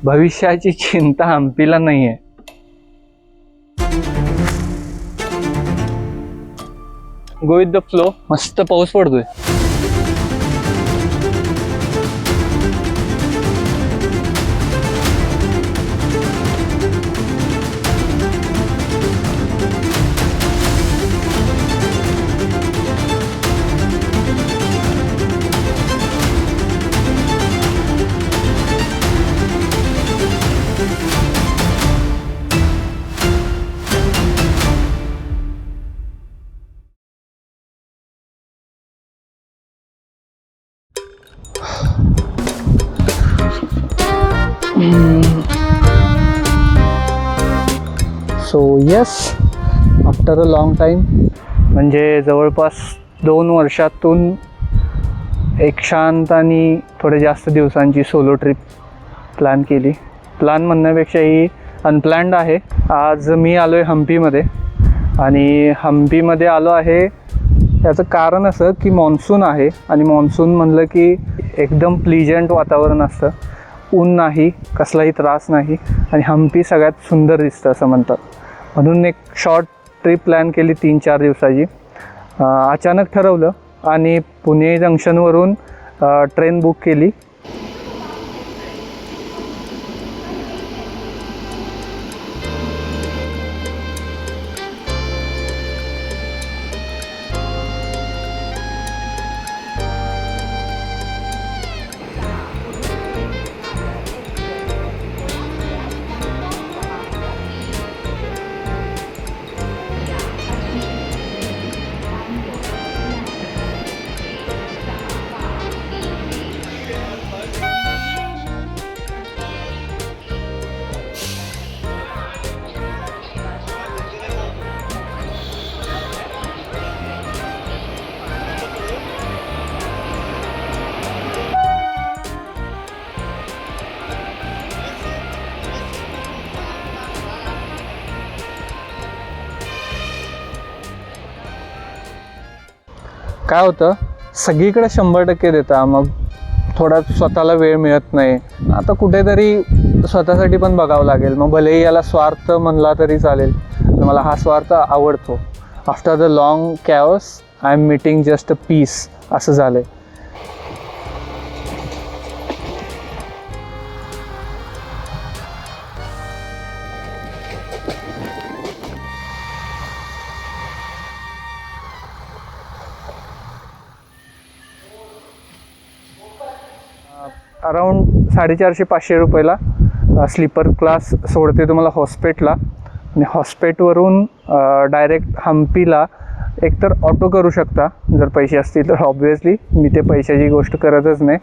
भविष्याची चिंता हम्पीला नाही आहे. Go with the flow. मस्त पाऊस पडतोय. So yes, after a long time, म्हणजे जवळपास 2 वर्षातून एक शांत आणि थोडे जास्त दिवसांची सोलो ट्रिप प्लॅन केली. प्लॅन म्हणण्यापेक्षा ही अनप्लॅन्ड आहे. आज मी आलो आहे हम्पीमध्ये आणि हम्पीमध्ये आलो आहे याचं कारण असं की मान्सून आहे आणि मान्सून म्हणलं की एकदम प्लीजंट वातावरण असतं. ऊन नाही, कसलाही त्रास नाही आणि हम्पी सगळ्यात सुंदर दिसतं असं म्हणतात. म्हणून एक शॉर्ट ट्रिप प्लॅन केली 3-4 दिवसाची. अचानक ठरवलं आणि पुणे जंक्शनवरून ट्रेन बुक केली. काय होतं, सगळीकडे 100% देता, मग थोडा स्वतःला वेळ मिळत नाही. आता कुठेतरी स्वतःसाठी पण बघावं लागेल. मग भलेही याला स्वार्थ म्हणला तरी चालेल, मला हा स्वार्थ आवडतो. After the long chaos I am meeting just a peace असं झालं. अराऊंड 450-500 रुपयाला स्लीपर क्लास सोडते तुम्हाला हॉस्पेटला आणि हॉस्पेटवरून डायरेक्ट हम्पीला एकतर ऑटो करू शकता जर पैसे असतील तर. ऑब्व्हियसली मी ते पैशाची गोष्ट करतच नाही,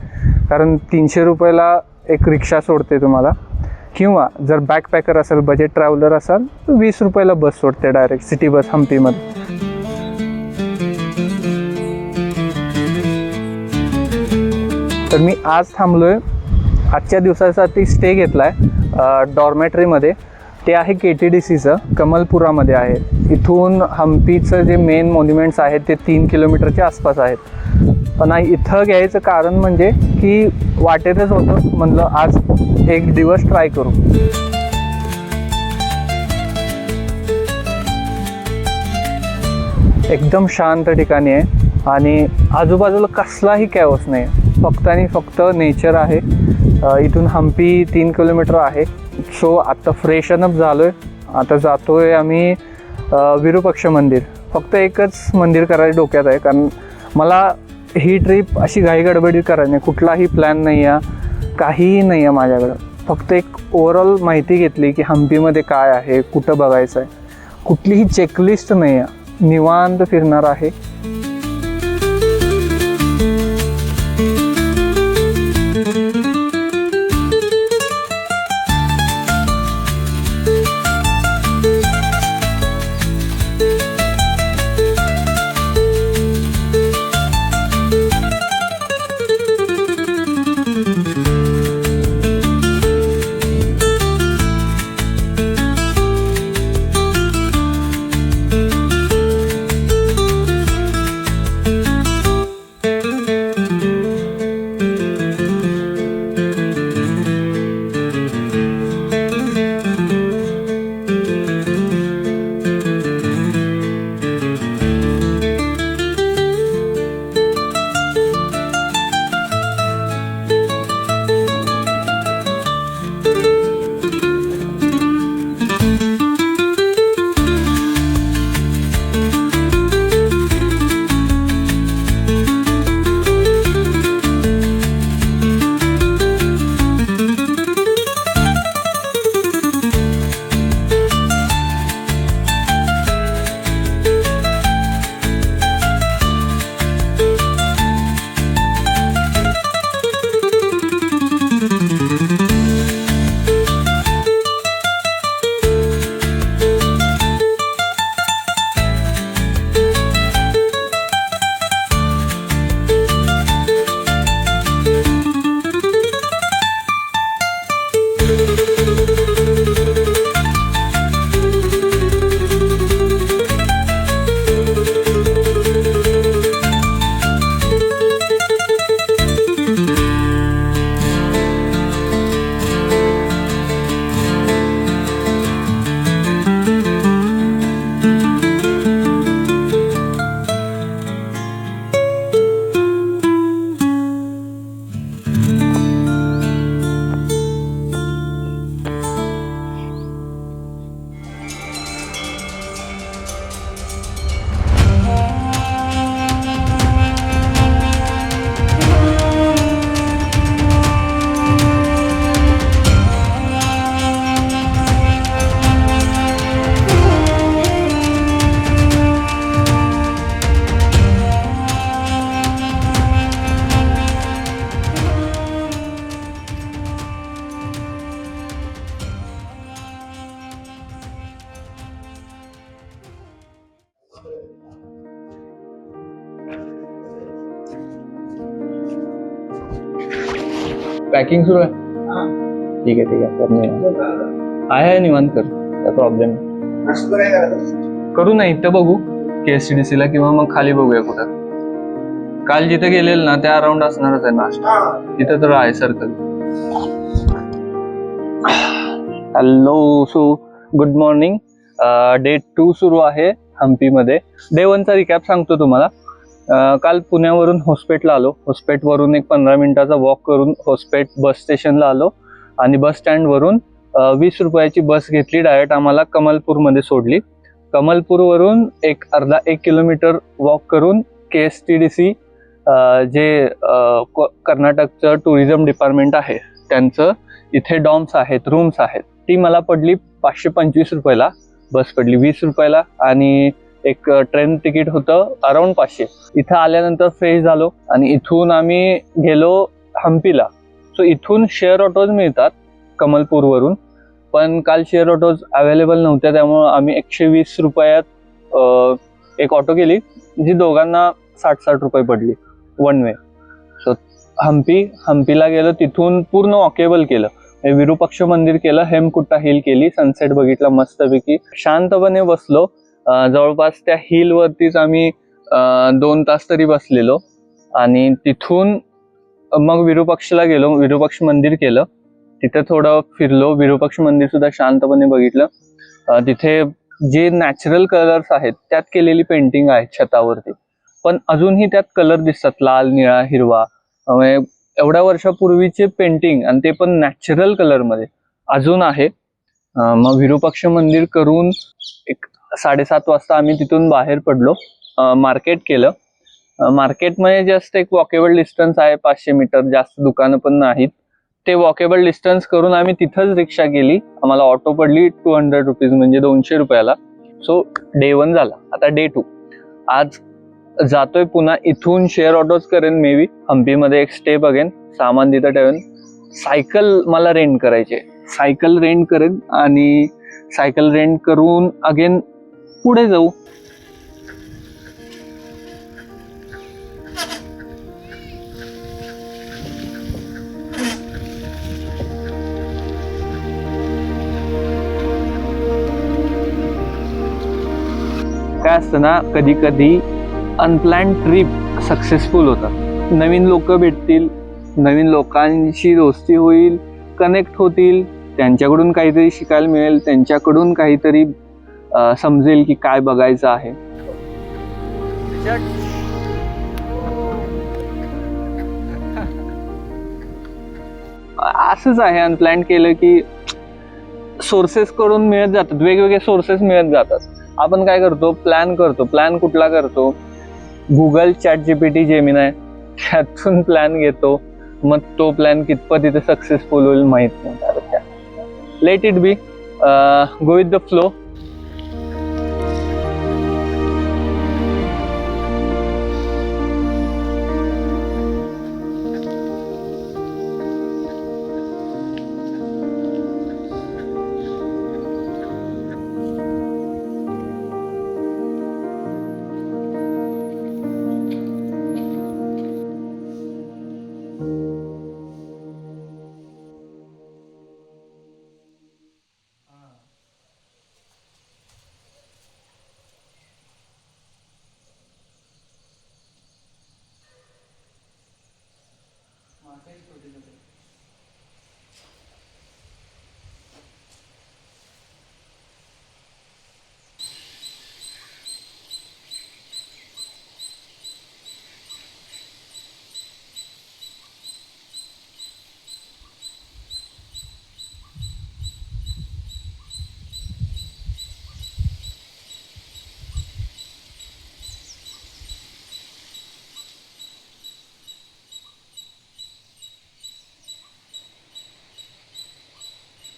कारण 300 रुपयाला एक रिक्षा सोडते तुम्हाला. किंवा जर बॅकपॅकर असेल, बजेट ट्रॅव्हलर असाल तर 20 रुपयाला बस सोडते डायरेक्ट सिटी बस हम्पीमध्ये. तर मी आज थांबलो आहे, आजच्या दिवसासाठी स्टे घेतला आहे डॉर्मेटरीमध्ये. ते आहे KTDCचं, कमलपुरामध्ये आहे. इथून हम्पीचं जे मेन मॉन्युमेंट्स आहेत ते 3 किलोमीटरच्या आसपास आहेत. पण इथं घ्यायचं कारण म्हणजे की वाटेतच होतं, म्हणलं आज एक दिवस ट्राय करू. एकदम शांत ठिकाणी आहे आणि आजूबाजूला कसलाही कॅओस नाही, फक्त आणि फक्त नेचर आहे. इथून हम्पी 3 किलोमीटर आहे. सो आता फ्रेशनअप झालो आहे. आता जातो आहे आम्ही विरूपाक्ष मंदिर. फक्त एकच मंदिर करायचं डोक्यात आहे, कारण मला ही ट्रिप अशी घाई गडबडीत करायची नाही. कुठलाही प्लॅन नाही आहे, काहीही नाही आहे माझ्याकडं. फक्त एक ओव्हरऑल माहिती घेतली की हम्पीमध्ये काय आहे, कुठं बघायचं आहे. कुठलीही चेकलिस्ट नाही आहे, निवांत फिरणार आहे. पॅकिंग सुरू आहे. ठीक आहे आहे निवांत कर, काय प्रॉब्लेम करू नाही. इथं बघू KSTDC ला किंवा मग खाली बघूया कुठं. काल जिथे गेलेल ना त्या अराउंड असणारच आहे नाश्ता, तिथं तर आहे circle. Hello, so good morning. Day 2 सुरू आहे हम्पीमध्ये. डे 1चा रिकॅप सांगतो तुम्हाला. काल पुण्यावरून होस्पेटला आलो. होस्पेटवरून एक 15 मिनिटाचा वॉक करून होस्पेट बस स्टेशनला आलो आणि बस स्टँडवरून 20 रुपयाची बस घेतली. डायरेक्ट आम्हाला कमलपूरमध्ये सोडली. कमलपूरवरून एक 1 किलोमीटर वॉक करून KSTDC जे कर्नाटकचं टुरिझम डिपार्टमेंट आहे त्यांचं इथे डॉम्स आहेत, रूम्स आहेत. ती मला पडली 525 रुपयाला. बस पडली 20 रुपयाला आणि एक ट्रेन तिकीट होतं अराउंड 500. इथं आल्यानंतर फ्रेश झालो आणि इथून आम्ही गेलो हम्पीला. सो इथून शेअर ऑटोज मिळतात कमलपूरवरून, पण काल शेअर ऑटोज अवेलेबल नव्हत्या, त्यामुळं आम्ही 120 रुपयात एक ऑटो केली, जी दोघांना 60-60 रुपये पडली वन वे. सो हम्पीला गेलो, तिथून पूर्ण वॉकेबल केलं. विरूपाक्ष मंदिर केलं, हेमकुट्टा हिल केली, सनसेट बघितला मस्तपैकी. शांतपणे बसलो. जवळपास त्या हिल वरतीच आम्ही 2 तास तरी बसलेलो आणि तिथून मग विरूपाक्षला गेलो. विरूपाक्ष मंदिर केलं, तिथे थोडं फिरलो. विरूपाक्ष मंदिर सुद्धा शांतपणे बघितलं. तिथे जे नॅचरल कलर्स आहेत त्यात केलेली पेंटिंग आहे छतावरती, पण अजूनही त्यात कलर दिसतात, लाल, निळा, हिरवा. एवढ्या वर्षापूर्वीचे पेंटिंग आणि ते पण नॅचरल कलर मध्ये अजून आहे. मग विरूपाक्ष मंदिर करून एक 7:30 वाजता आम्ही तिथून बाहेर पडलो. मार्केट केलं. मार्केटमध्ये जस्ट एक वॉकेबल डिस्टन्स आहे, 500 मीटर, जास्त दुकानं पण नाहीत. ते वॉकेबल डिस्टन्स करून आम्ही तिथंच रिक्षा केली. आम्हाला ऑटो पडली 200 रुपीज, म्हणजे 200 रुपयाला. सो डे 1 झाला. आता डे 2. आज जातोय पुन्हा. इथून शेअर ऑटोज करेन मे बी. हम्पीमध्ये एक स्टे बघेन, सामान तिथं ठेवेन. सायकल मला रेंट करायचे, सायकल रेंट करेन आणि सायकल रेंट करून अगेन पुढे जाऊ. काय असतं ना, कधी कधी अनप्लॅन ट्रिप सक्सेसफुल होतात. नवीन लोक भेटतील, नवीन लोकांशी दोस्ती होईल, कनेक्ट होतील, त्यांच्याकडून काहीतरी शिकायला मिळेल, त्यांच्याकडून काहीतरी समजेल की काय बघायचं आहे. असंच आहे, अनप्लॅन केलं की सोर्सेस कडून मिळत जातात, वेगवेगळे सोर्सेस मिळत जातात. आपण काय करतो, प्लॅन करतो. प्लॅन कुठला करतो? गुगल, ChatGPT, जेमिनाय, त्यातून प्लॅन घेतो. मग तो प्लॅन कितपत इथे सक्सेसफुल होईल माहित नाही. Let it be, go with the flow.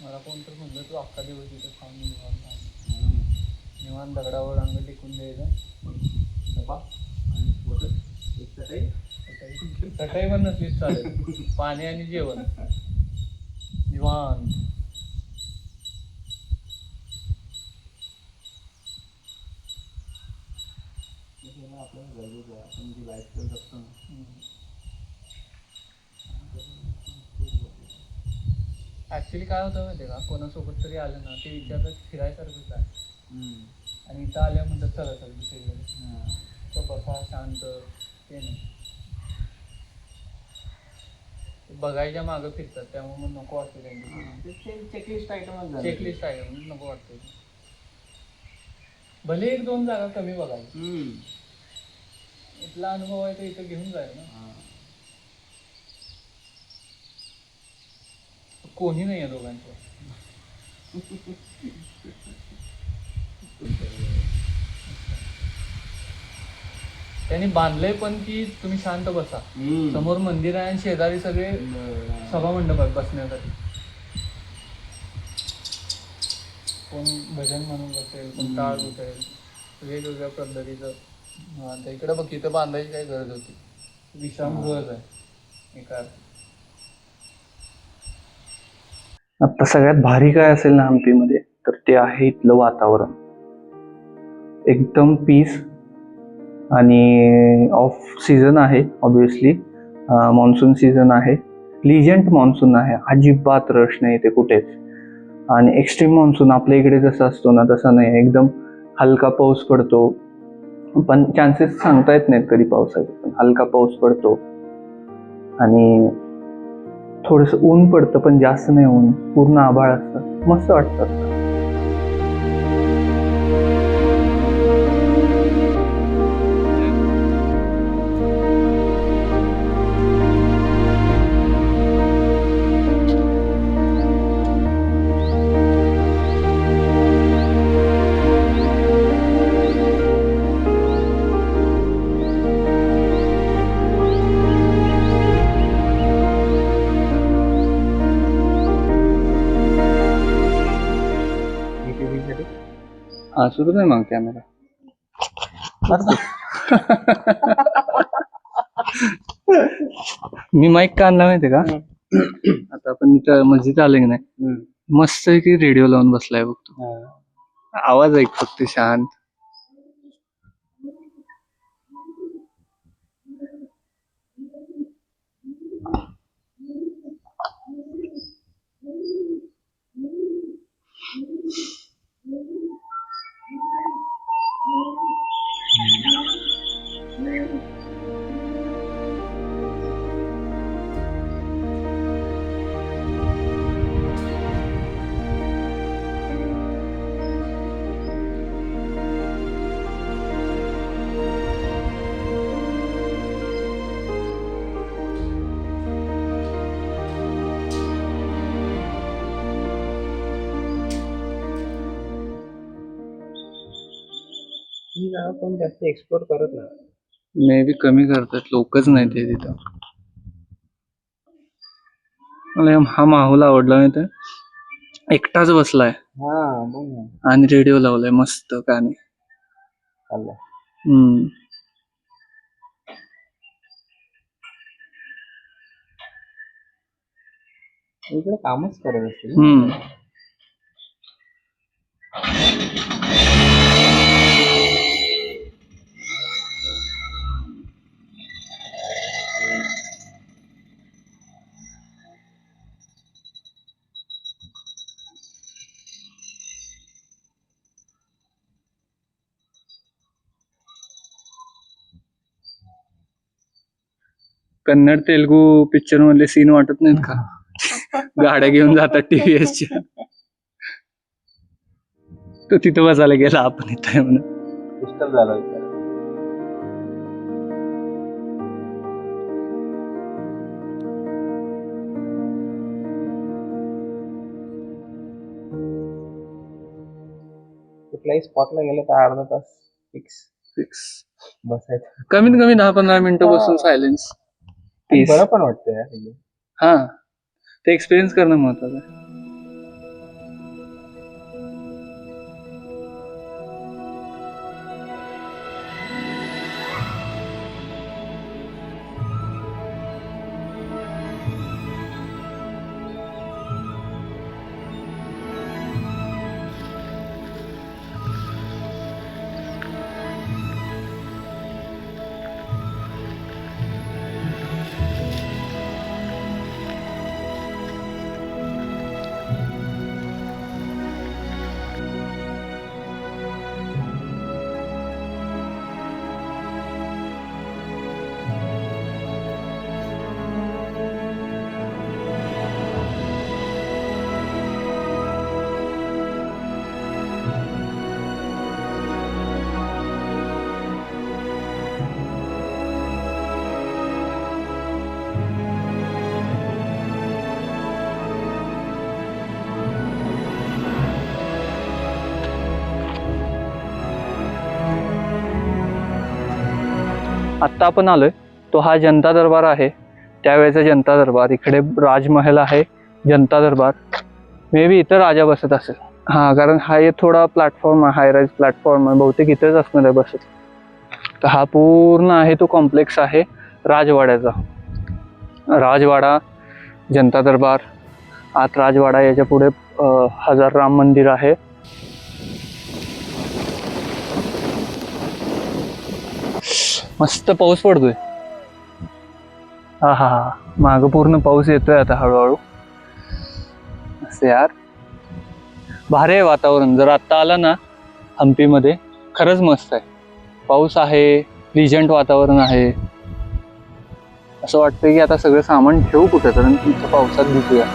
मला कोणतर म्हणलं तू अख्खा दिवस इथं थांबून निवांत दगडावर अंग टेकून द्यायचं डबा आणि चटई पण नसलीच चालेल, पाणी आणि जेवण निवांत. आपल्याला गरजेचं आहे, आपण जी लाईफस्टाईल जगतो ना ऍक्च्युली काय होतं माहिती का, कोणासोबत तरी आलं ना ते विचारतात फिरायसारखंच आहे, आणि इथं आल्या म्हणतात चला चल दुसरीकडे तर बसा शांत, ते नाही बघायच्या मागं फिरतात, त्यामुळे मग नको वाटतं त्यांची चेकलिस्ट आयटम चेकलिस्ट आहे म्हणून नको वाटतं. भले एक दोन जागा कमी बघायला, इथला अनुभव आहे तो इथं घेऊन जाईल ना. कोणी नाही आहे दोघांचं. त्यांनी बांधलंय पण की तुम्ही शांत बसा, समोर मंदिर आहे आणि शेजारी सगळे सभा मंडप आहेत बसण्यासाठी. कोण भजन म्हणून बसेल, कोण टाळ बसेल, वेगवेगळ्या पद्धतीचं. आता इकडे बघ इथं बांधायची काय गरज होती, विश्रामगृहच आहे एका. आता सगळ्यात भारी काय असेल ना हम्पीमध्ये तर ते आहे इथलं वातावरण. एकदम पीस, आणि ऑफ सीझन आहे ऑब्विसली, मान्सून सीझन आहे, लिजंट मान्सून आहे, अजिबात रश नाही ते कुठेच. आणि एक्स्ट्रीम मान्सून आपल्या इकडे जसं असतो ना तसा नाही, एकदम हलका पाऊस पडतो, पण चान्सेस सांगता येत नाहीत कधी पावसाचे, पण हलका पाऊस पडतो आणि थोडंसं ऊन पडतं पण जास्त नाही ऊन, पूर्ण आभाळ असतं, मस्त वाटतं. हा सुरू नाही मग कॅमेरा. मी माईक का आणला माहितीये का, आता आपण इथं मस्जिद आलं की नाही, मस्त की रेडिओ लावून बसलाय बघतो, आवाज ऐक फक्त शांत. ही जागा कोण जास्त एक्सप्लोर करत नाही, मे बी कमी करतात, लोकच नाही ते तिथं. मला हा माहोल आवडला माहिती, एकटाच बसलाय आणि रेडिओ लावलाय मस्त गाणी. इकडे कामच करत असतील. कन्नड तेलुगू पिक्चर मधले सीन वाटत नाहीत का, गाड्या घेऊन जातात टीव्हीएसच्या. तो तिथं बसायला गेला, आपण इथं आहे म्हणून. डिस्टर्ब झाला विचार. कुठल्याही स्पॉटला गेलं तर अर्धा तास फिक्स बसायचं, कमीत कमी 10-15 मिनिटं बसून सायलेन्स, बरं पण वाटतं यार. हा ते एक्सपिरियन्स करणं महत्वाचं आहे. आत्ता आपण आलोय तो हा जनता दरबार आहे, त्यावेळेचा जनता दरबार. इकडे राजमहल आहे, जनता दरबार. मे बी इथं राजा बसत असेल. हा, कारण हा एक थोडा प्लॅटफॉर्म आहे, हाय राईज प्लॅटफॉर्म आहे, बहुतेक इथेच असणार आहे बसत. तर हा पूर्ण आहे तो कॉम्प्लेक्स आहे राजवाड्याचा. राजवाडा, जनता दरबार, आत राजवाडा, याच्या पुढे हजार राम मंदिर आहे. मस्त पाऊस पडतोय. हा हा हा, मागं पूर्ण पाऊस येतोय आता हळूहळू. असं यार भारी आहे वातावरण. जर आत्ता आला ना हम्पीमध्ये, खरंच मस्त आहे. पाऊस आहे, प्लीजंट वातावरण आहे. असं वाटतंय की आता सगळं सामान ठेवू कुठे, कारण इथं पावसात भिजूया.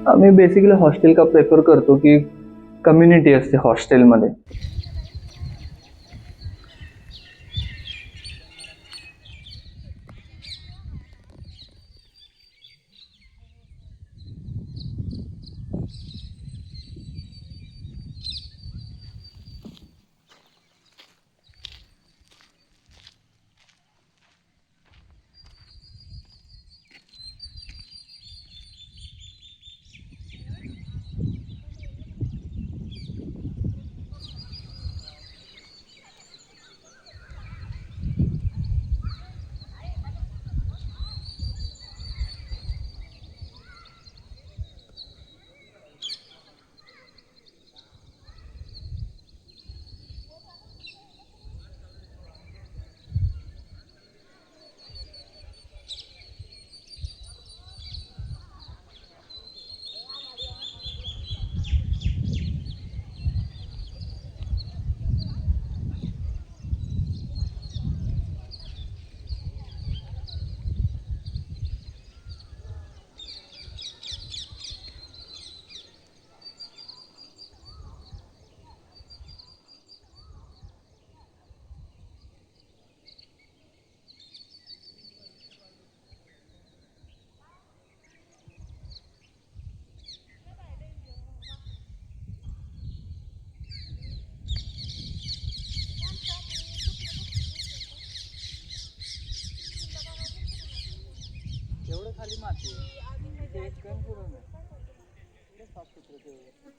आम्ही बेसिकली हॉस्टेल का प्रेफर करतो की कम्युनिटी असते हॉस्टेलमध्ये. एवढं खाली माती आहे, एक कण पुरवून एवढं साफ सुथरं ठेवलं.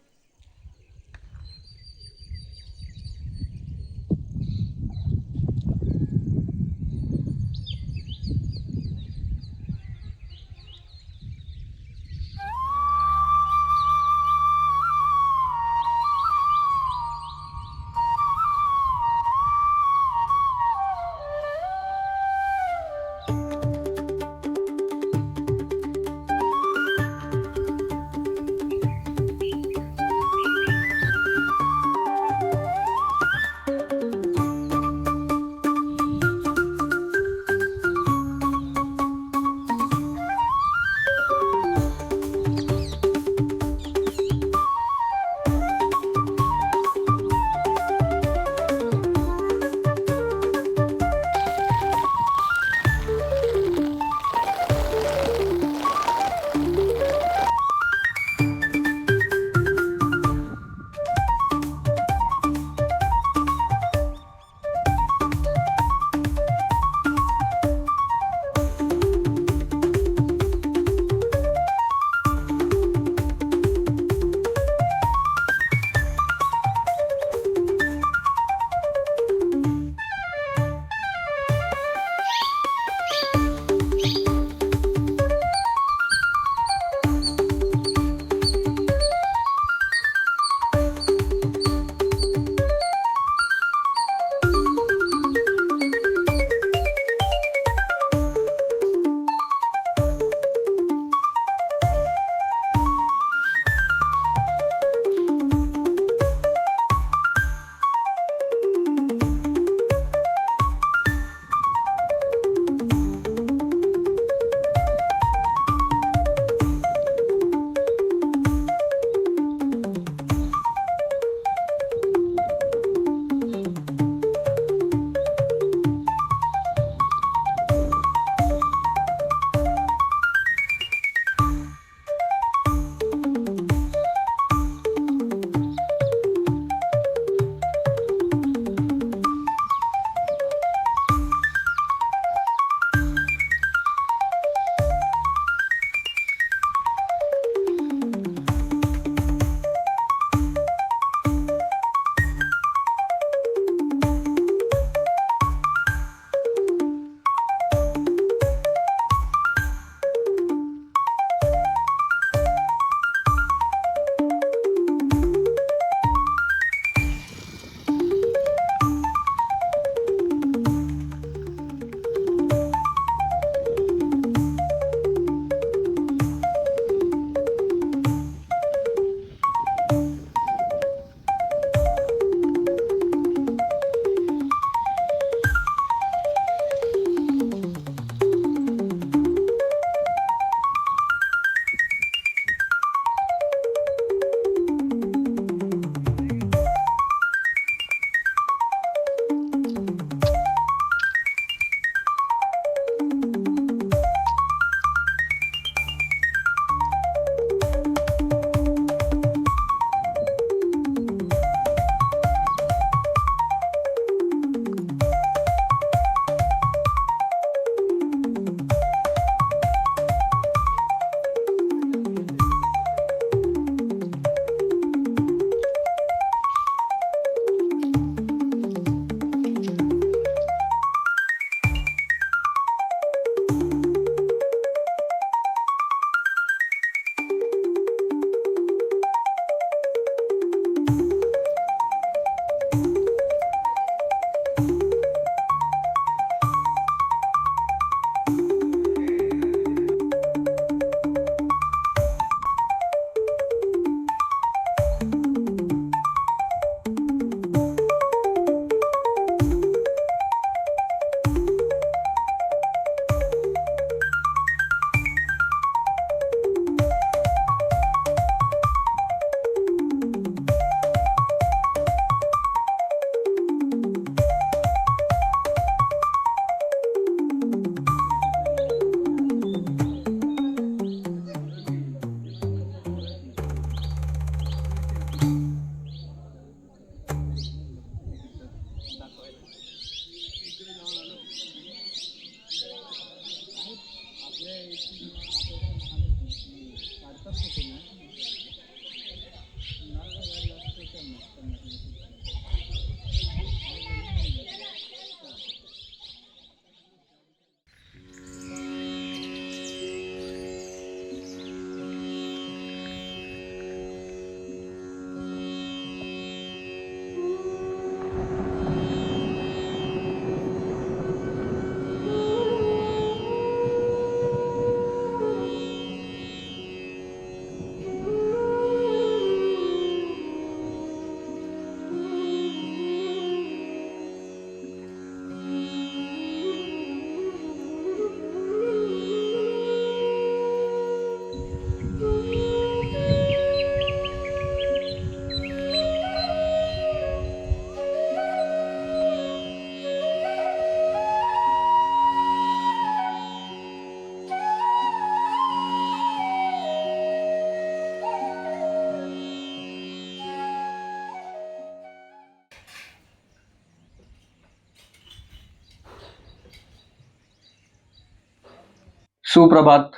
सुप्रभात.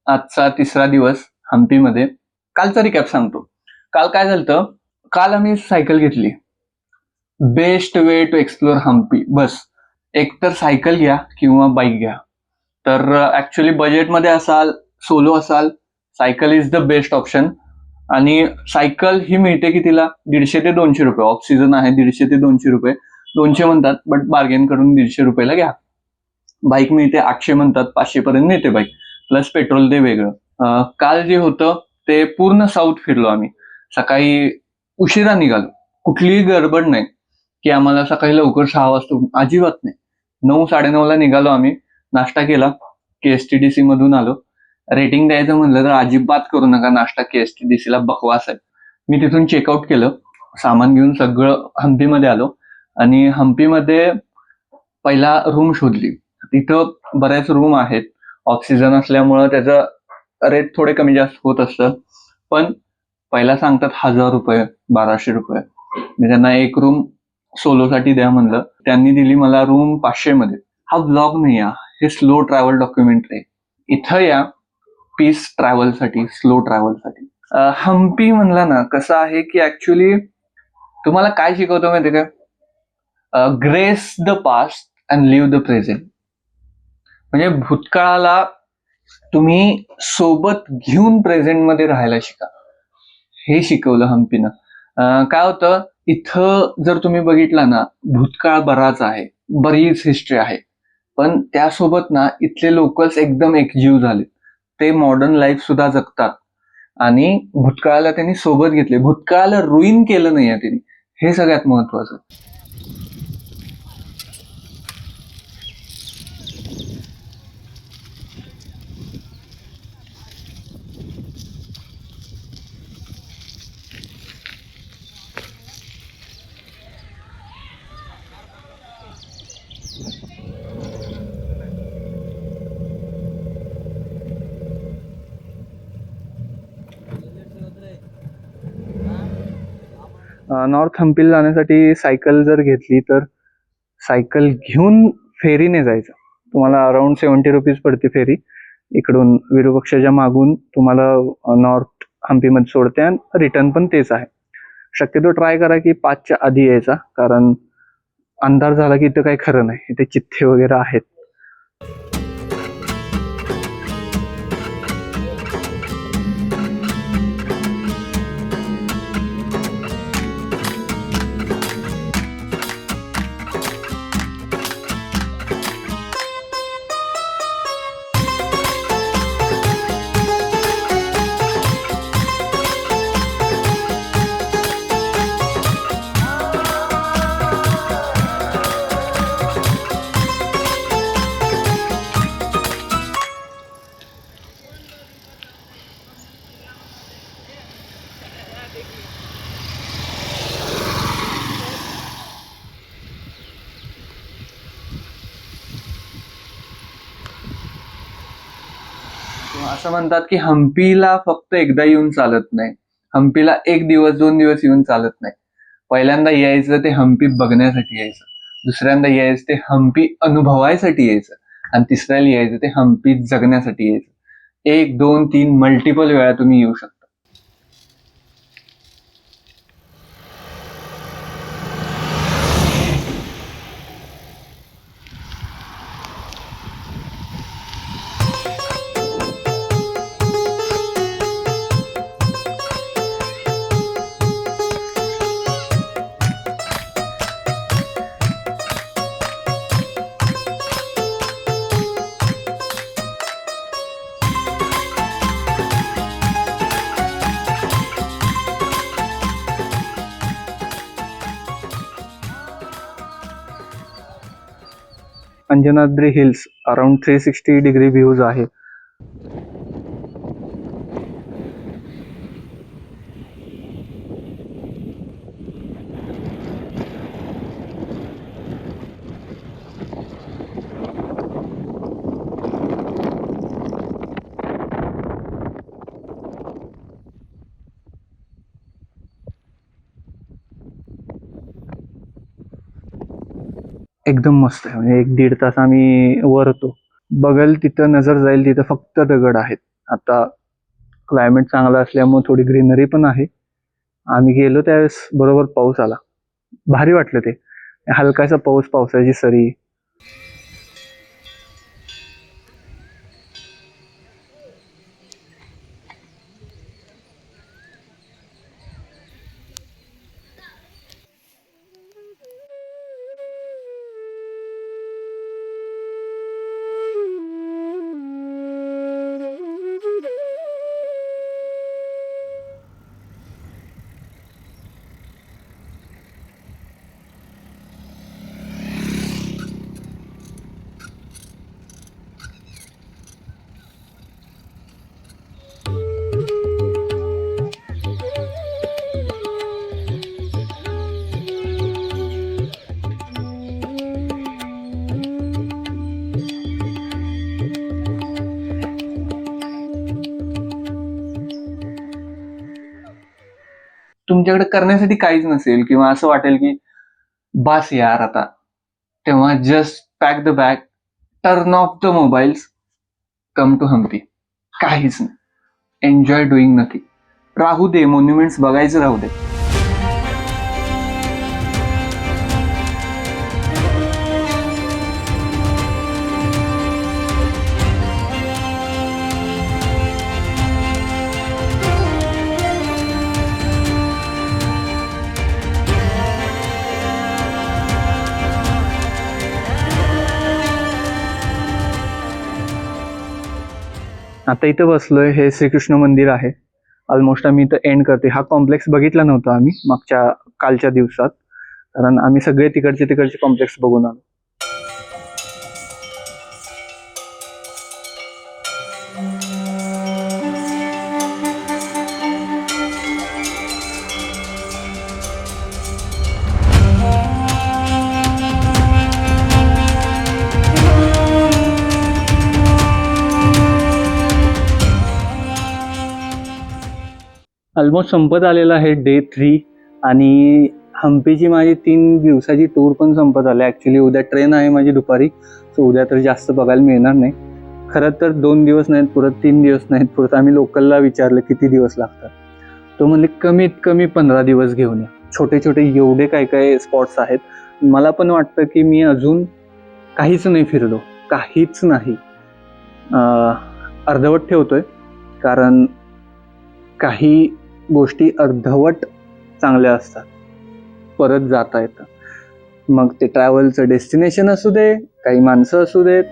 आजचा तिसरा दिवस हम्पीमध्ये. कालचा रिकॅप सांगतो. काल काय झालं, काल आम्ही सायकल घेतली. Best way to explore Hampi. बस एकतर सायकल घ्या किंवा बाईक घ्या. तर ऍक्च्युली बजेटमध्ये असाल, सोलो असाल, cycle is the best option. आणि सायकल ही मिळते की तिला 150 ते 200 रुपये. ऑफ सीझन आहे, 150 ते 200 रुपये. 200 म्हणतात बट बार्गेन करून 150 रुपयाला घ्या. बाईक मिळते 800 म्हणतात, 500 पर्यंत मिळते बाईक, प्लस पेट्रोल ते वेगळं. काल जे होतं ते पूर्ण साऊथ फिरलो आम्ही. सकाळी उशिरा निघालो, कुठलीही गडबड नाही की आम्हाला सकाळी लवकर 6 वाजता अजिबात नाही. 9-9:30ला निघालो आम्ही. नाश्ता केला, KSTDC मधून आलो. रेटिंग द्यायचं म्हणलं तर अजिबात करू नका नाश्ता, KSTDC ला बकवास आहे. मी तिथून चेकआउट केलं, सामान घेऊन सगळं हम्पीमध्ये आलो. आणि हम्पीमध्ये पहिला रूम शोधली. तिथं बऱ्याच रूम आहेत, ऑफ सीझन असल्यामुळं त्याचं रेट थोडे कमी जास्त होत असतं. पण पहिला सांगतात 1000 रुपये, 1200 रुपये. मी त्यांना एक रूम सोलोसाठी द्या म्हणलं. त्यांनी दिली मला रूम 500 मध्ये. हा ब्लॉग नाही, हे स्लो ट्रॅव्हल डॉक्युमेंटरी आहे. इथं या पीस ट्रॅव्हलसाठी, स्लो ट्रॅव्हलसाठी. हम्पी म्हणलं ना, कसं आहे की ऍक्च्युली तुम्हाला काय शिकवतो माहिती का, grace the past and live the present. म्हणजे भूतकाळाला तुम्ही सोबत घेऊन प्रेझेंटमध्ये राहायला शिका, हे शिकवलं हम्पीनं. काय होतं इथं, जर तुम्ही बघितला ना, भूतकाळ बराच आहे, बरीच हिस्ट्री आहे, पण त्यासोबत ना इथले लोकल्स एकदम एकजीव झाले. ते मॉडर्न लाईफ सुद्धा जगतात आणि भूतकाळाला त्यांनी सोबत घेतले. भूतकाळाला रुईन केलं नाहीये त्यांनी, हे सगळ्यात महत्वाचं. नॉर्थ हम्पीला जाण्यासाठी सायकल जर घेतली तर सायकल घेऊन फेरीने जायचं. तुम्हाला अराउंड 70 रुपीज पडते फेरी. इकडून विरूपक्षच्या मागून तुम्हाला नॉर्थ हम्पीमध्ये सोडते आणि रिटर्न पण तेच आहे. शक्यतो ट्राय करा की 5च्या आधी यायचा, कारण अंधार झाला की इथं काही खरं नाही, इथे चिठ्ठे वगैरे आहेत. असं म्हणतात की हम्पीला फक्त एकदा येऊन चालत नाही, हम्पीला 1 दिवस 2 दिवस येऊन चालत नाही. पहिल्यांदा यायचं ते हम्पी बघण्यासाठी यायचं, दुसऱ्यांदा यायचं ते हम्पी अनुभवायसाठी यायचं, आणि तिसऱ्याला यायचं ते हम्पी जगण्यासाठी यायचं. 1, 2, 3 मल्टिपल वेळा तुम्ही येऊ शकता. Anjanadri hills around 360 degree views आहे. एकदम मस्त आहे. म्हणजे 1-1.5 तास आम्ही वर होतो. बघल तिथं नजर जाईल तिथं फक्त दगड आहेत. आता क्लायमेट चांगला असल्यामुळे थोडी ग्रीनरी पण आहे. आम्ही गेलो त्यावेळेस बरोबर पाऊस आला, भारी वाटलं ते, हलकासा पाऊस, पावसाची सरी. तुमच्याकडे करण्यासाठी काहीच नसेल किंवा असं वाटेल की बास यार आता, तेव्हा just pack the bag, turn off the mobiles, come to Hampi. काहीच नाही, एन्जॉय डुईंग नथिंग. राहू दे मॉन्युमेंट्स बघायचं, राहू दे. आता इथं बसलोय, हे श्रीकृष्ण मंदिर आहे. ऑलमोस्ट आम्ही इथं एंड करते. हा कॉम्प्लेक्स बघितला नव्हता आम्ही कालच्या दिवसात, कारण आम्ही सगळे तिकडचे कॉम्प्लेक्स बघून आलो. ऑलमोस्ट संपत आलेला आहे डे 3 आणि हम्पीची माझी 3 दिवसाची टूर पण संपत आली. ॲक्च्युली उद्या ट्रेन आहे माझी दुपारी, सो उद्या तर जास्त बघायला मिळणार नाही. खरं तर 2 दिवस नाहीत पुरत, 3 दिवस नाहीत पुरत. आम्ही लोकलला विचारलं किती दिवस लागतात, तो म्हणले कमीत कमी 15 दिवस घेऊन या. छोटे छोटे एवढे काय काय स्पॉट्स आहेत. मला पण वाटतं की मी अजून काहीच नाही फिरलो, काहीच नाही. अर्धवट ठेवतोय, कारण काही गोष्टी अर्धवट चांगल्या असतात, परत जाता येतं. मग ते ट्रॅव्हलचं डेस्टिनेशन असू दे, काही माणसं असू देत,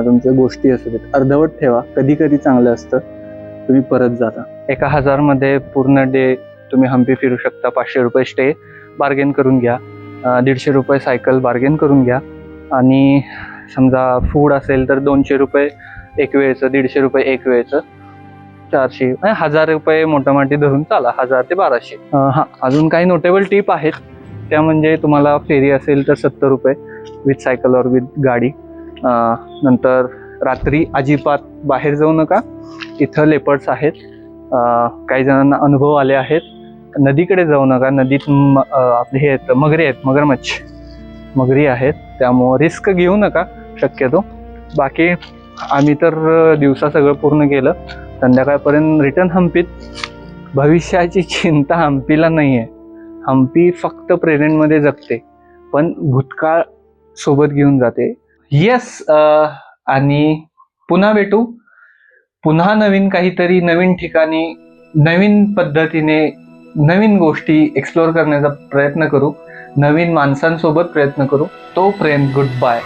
तुमच्या गोष्टी असू देत, अर्धवट ठेवा. कधी कधी चांगलं असतं, तुम्ही परत जाता. 1000 मध्ये पूर्ण डे तुम्ही हम्पी फिरू शकता. 500 रुपये स्टे बार्गेन करून घ्या, 150 रुपये सायकल बार्गेन करून घ्या, आणि समजा फूड असेल तर 200 रुपये एक वेळचं, 150 रुपये एक वेळचं, 400, 1000 रुपये मोटामाटी धरून चाला, 1000 ते 1200. हां, अजून काही नोटेबल टिप आहेत, त्या म्हणजे तुम्हाला फेरी असेल तर 70 रुपये विथ सायकल और विथ गाडी. नंतर रात्री अजिबात बाहेर जाऊ नका, इथं लेपर्ड्स आहेत, काही जणांना अनुभव आले आहेत. नदीकडे जाऊ नका, नदीत आपले हे आहेत, मगरी आहेत, मगरी आहेत, त्यामुळं रिस्क घेऊ नका शक्यतो. बाकी आम्ही तर दिवसा सगळं पूर्ण केलं, संध्याकाळपर्यंत रिटर्न हम्पीत. भविष्याची चिंता हम्पीला नाही आहे. हम्पी फक्त प्रेझेंटमध्ये जगते, पण भूतकाळ सोबत घेऊन जाते. येस, आणि पुन्हा भेटू, पुन्हा नवीन काहीतरी, नवीन ठिकाणी, नवीन पद्धतीने, नवीन गोष्टी एक्सप्लोअर करण्याचा प्रयत्न करू, नवीन माणसांसोबत प्रयत्न करू. तोपर्यंत गुड बाय.